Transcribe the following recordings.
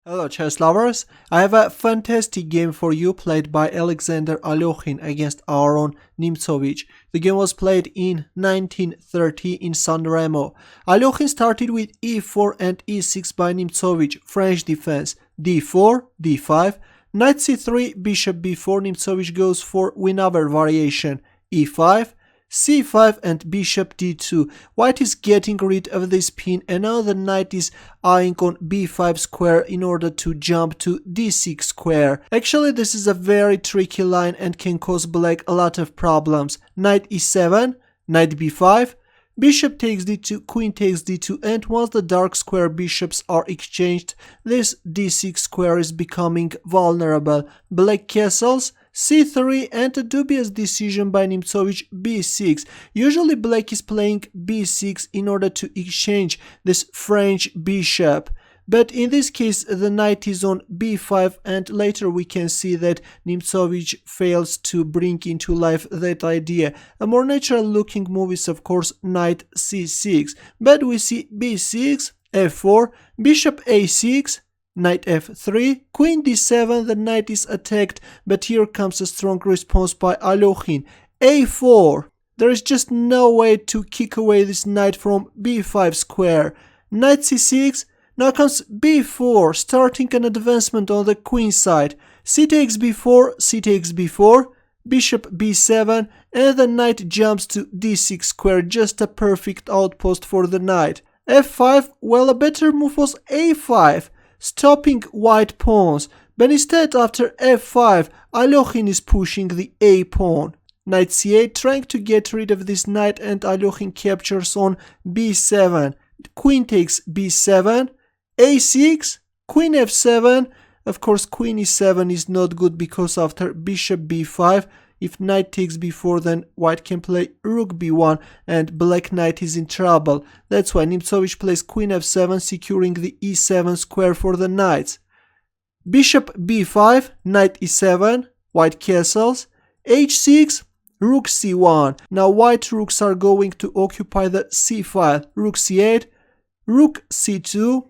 Hello chess lovers, I have a fantastic game for you played by Alexander Alekhine against Aron Nimzowitsch. The game was played in 1930 in Sanremo. Alekhine started with e4 and e6 by Nimzowitsch, French defense, d4, d5, knight c3, bishop b4, Nimzowitsch goes for Winawer variation, e5, c5 and bishop d2. White is getting rid of this pin and now the knight is eyeing on b5 square in order to jump to d6 square. Actually this is a very tricky line and can cause black a lot of problems. Knight e7, knight b5, bishop takes d2, queen takes d2, and once the dark square bishops are exchanged, this d6 square is becoming vulnerable. Black castles c3 and a dubious decision by Nimzowitsch b6. Usually black is playing b6 in order to exchange this French bishop. But in this case the knight is on b5 and later we can see that Nimzowitsch fails to bring into life that idea. A more natural looking move is of course knight c6. But we see b6, f4, bishop a6, knight f3, queen d7, the knight is attacked, but here comes a strong response by Alekhine. a4, there is just no way to kick away this knight from b5 square. Knight c6, now comes b4, starting an advancement on the queen side. c takes b4, c takes b4, bishop b7, and the knight jumps to d6 square, just a perfect outpost for the knight. f5, well, a better move was a5, stopping white pawns, but instead after f5 Alekhine is pushing the a pawn. Knight c8, trying to get rid of this knight, and Alekhine captures on b7. Queen takes b7, a6, queen f7. Of course queen e7 is not good because after bishop b5, if knight takes b4, then white can play rook b1 and black knight is in trouble. That's why Nimzowitsch plays queen f7, securing the e7 square for the knights. Bishop b5, knight e7, white castles, h6, rook c1. Now white rooks are going to occupy the c file. Rook c8, rook c2,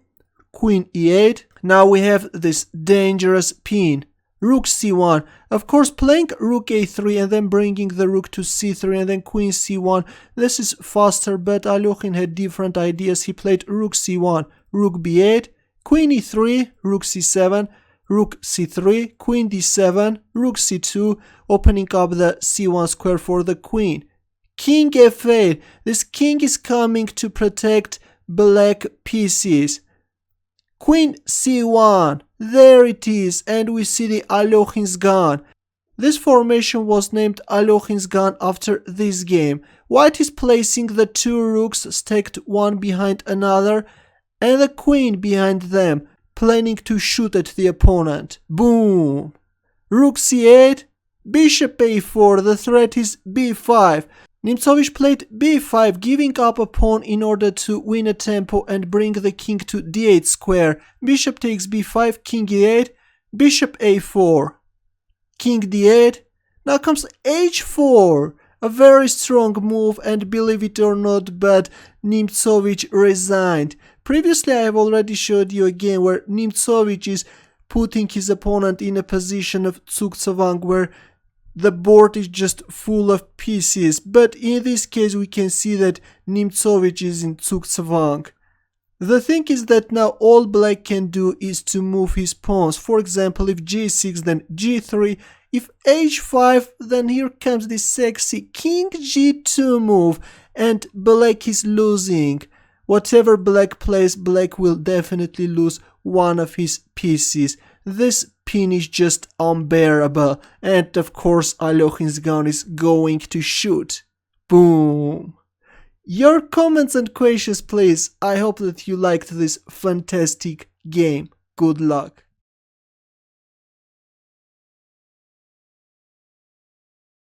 queen e8. Now we have this dangerous pin. Rook c1, of course playing rook a3 and then bringing the rook to c3 and then queen c1. This is faster, but Alekhine had different ideas. He played rook c1, rook b8, queen e3, rook c7, rook c3, queen d7, rook c2, opening up the c1 square for the queen. King f8, this king is coming to protect black pieces. Queen c1, there it is, and we see the Alekhine's gun. This formation was named Alekhine's gun after this game. White is placing the two rooks stacked one behind another and the queen behind them, planning to shoot at the opponent. Boom! Rook c8, bishop a4, the threat is b5. Nimzowitsch played b5, giving up a pawn in order to win a tempo and bring the king to d8 square. Bishop takes b5, king e8, bishop a4, king d8. Now comes h4, a very strong move, and believe it or not, but Nimzowitsch resigned. Previously I have already showed you a game where Nimzowitsch is putting his opponent in a position of zugzwang where the board is just full of pieces, but in this case we can see that Nimzowitsch is in zugzwang. The thing is that now all black can do is to move his pawns. For example, if g6 then g3, if h5 then here comes this sexy king g2 move and black is losing. Whatever black plays, black will definitely lose one of his pieces. This pin is just unbearable, and of course Alekhine's gun is going to shoot. Boom! Your comments and questions please. I hope that you liked this fantastic game. Good luck.